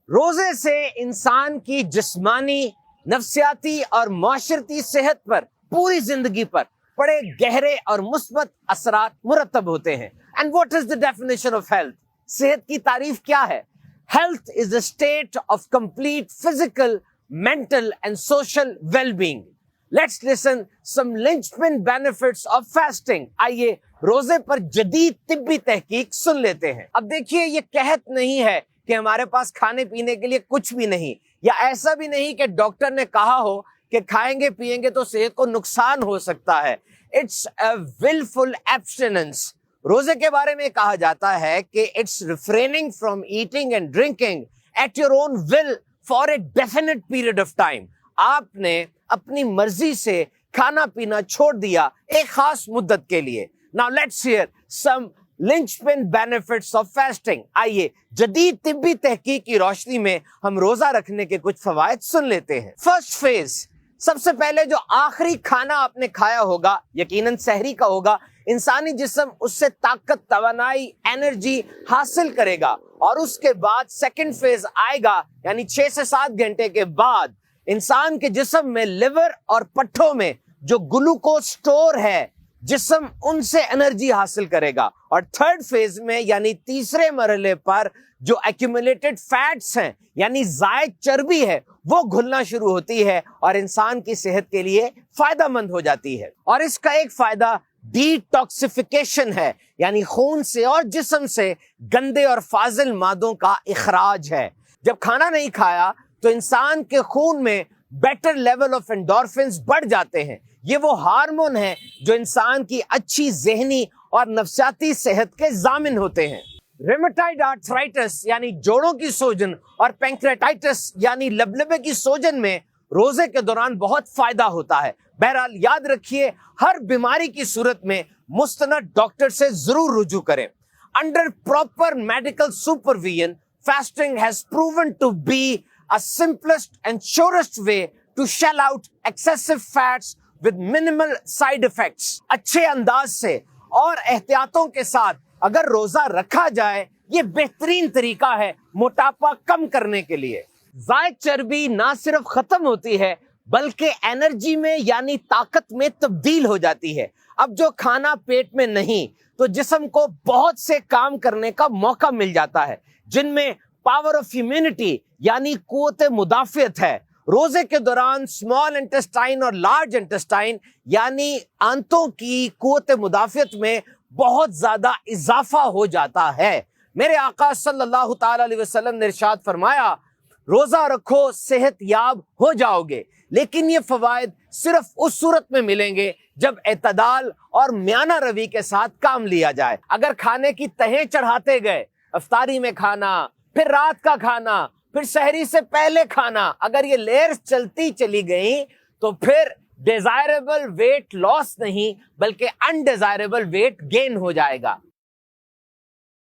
روزے سے انسان کی جسمانی، نفسیاتی اور معاشرتی صحت پر پوری زندگی پر بڑے گہرے اور مثبت اثرات مرتب ہوتے ہیں۔ And what is the definition of health؟ صحت کی تعریف کیا ہے؟ Health is a state of complete physical, mental and social well-being. Let's listen some linchpin benefits of fasting. آئیے روزے پر جدید طبی تحقیق سن لیتے ہیں۔ اب دیکھیے، یہ قحط نہیں ہے کہ ہمارے پاس کھانے پینے کے لیے کچھ بھی نہیں، یا ایسا بھی نہیں کہ ڈاکٹر نے کہا ہو کہ کھائیں گے پیئیں گے تو صحت کو نقصان ہو سکتا ہے۔ It's a willful abstinence۔ روزے کے بارے میں کہا جاتا ہے کہ it's refraining from eating and drinking at your own will for a definite period of time۔ آپ نے اپنی مرضی سے کھانا پینا چھوڑ دیا ایک خاص مدت کے لیے۔ Now let's hear some linchpin benefits of fasting۔ آئیے جدید طبی تحقیق کی روشنی میں ہم روزہ رکھنے کے کچھ فوائد سن لیتے ہیں۔ فرسٹ فیز، سب سے پہلے جو آخری کھانا آپ نے کھایا ہوگا، یقیناً سحری کا ہوگا، انسانی جسم اس سے طاقت، توانائی، انرجی حاصل کرے گا، اور اس کے بعد سیکنڈ فیز آئے گا، یعنی 6 سے 7 گھنٹے کے بعد انسان کے جسم میں لیور اور پٹھوں میں جو گلوکوز سٹور ہے، جسم ان سے انرجی حاصل کرے گا، اور تھرڈ فیز میں یعنی تیسرے مرحلے پر جو ایکیومولیٹڈ فیٹس ہیں، یعنی زائد چربی ہے، وہ گھلنا شروع ہوتی ہے اور انسان کی صحت کے لیے فائدہ مند ہو جاتی ہے۔ اور اس کا ایک فائدہ ڈی ٹاکسیفیکیشن ہے، یعنی خون سے اور جسم سے گندے اور فاضل مادوں کا اخراج ہے۔ جب کھانا نہیں کھایا تو انسان کے خون میں بیٹر لیول آف انڈورفنز بڑھ جاتے ہیں۔ یہ وہ ہارمون ہیں جو انسان کی اچھی ذہنی اور نفسیاتی صحت کے ضامن ہوتے ہیں۔ ریمیٹائڈ آرتھرائٹس یعنی جوڑوں کی سوجن اور پینکریٹائٹس یعنی لبلبے کی سوجن میں روزے کے دوران بہت فائدہ ہوتا ہے۔ بہرحال یاد رکھیے، ہر بیماری کی صورت میں مستند ڈاکٹر سے ضرور رجوع کریں۔ Under proper medical supervision, fasting has proven to be a simplest and surest way to shell out excessive fats with minimal side effects۔ اچھے انداز سے اور احتیاطوں کے ساتھ اگر روزہ رکھا جائے، یہ بہترین طریقہ ہے موٹاپا کم کرنے کے لیے۔ زائد چربی نہ صرف ختم ہوتی ہے بلکہ انرجی میں یعنی طاقت میں تبدیل ہو جاتی ہے۔ اب جو کھانا پیٹ میں نہیں تو جسم کو بہت سے کام کرنے کا موقع مل جاتا ہے، جن میں پاور آف امیونٹی یعنی قوت مدافعت ہے۔ روزے کے دوران اسمال انٹسٹائن اور لارج انٹسٹائن یعنی آنتوں کی قوت مدافعت میں بہت زیادہ اضافہ ہو جاتا ہے۔ میرے آقا صلی اللہ تعالی علیہ وسلم نے ارشاد فرمایا، روزہ رکھو صحت یاب ہو جاؤ گے، لیکن یہ فوائد صرف اس صورت میں ملیں گے جب اعتدال اور میانہ روی کے ساتھ کام لیا جائے۔ اگر کھانے کی تہیں چڑھاتے گئے، افطاری میں کھانا، پھر رات کا کھانا، پھر سحری سے پہلے کھانا، اگر یہ لیئرز چلتی چلی گئیں تو پھر ڈیزائربل ویٹ لاس نہیں بلکہ انڈیزائربل ویٹ گین ہو جائے گا۔